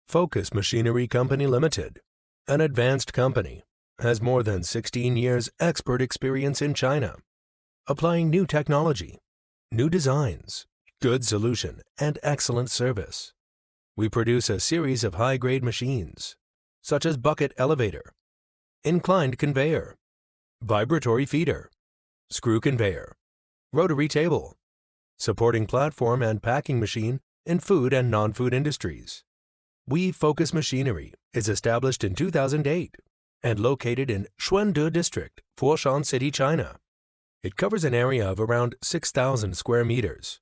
Focus Machinery Company Limited, an advanced company, has more than 16 years expert experience in China, applying new technology, new designs, good solution, and excellent service. We produce a series of high-grade machines, such as bucket elevator, inclined conveyor, vibratory feeder, screw conveyor, rotary table, supporting platform and packing machine in food and non-food industries. We Focus Machinery is established in 2008 and located in Xuande District, Foshan City, China. It covers an area of around 6,000 square meters,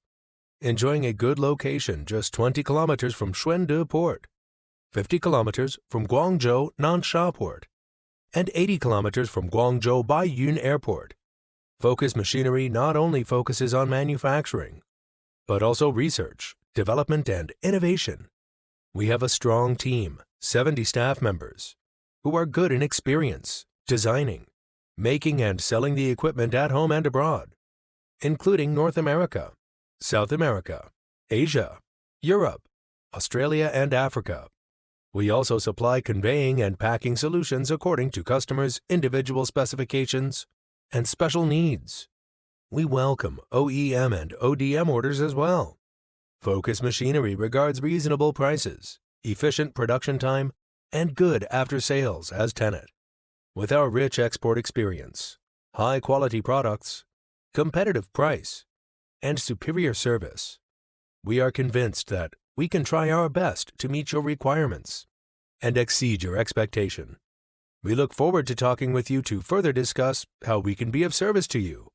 enjoying a good location just 20 kilometers from Xuande Port, 50 kilometers from Guangzhou Nansha Port, and 80 kilometers from Guangzhou Baiyun Airport. Focus Machinery not only focuses on manufacturing, but also research, development, and innovation. We have a strong team, 70 staff members, who are good in experience, designing, making and selling the equipment at home and abroad, including North America, South America, Asia, Europe, Australia, and Africa. We also supply conveying and packing solutions according to customers' individual specifications and special needs. We welcome OEM and ODM orders as well. Focus Machinery regards reasonable prices, efficient production time, and good after-sales as tenet. With our rich export experience, high-quality products, competitive price, and superior service, we are convinced that we can try our best to meet your requirements and exceed your expectation. We look forward to talking with you to further discuss how we can be of service to you.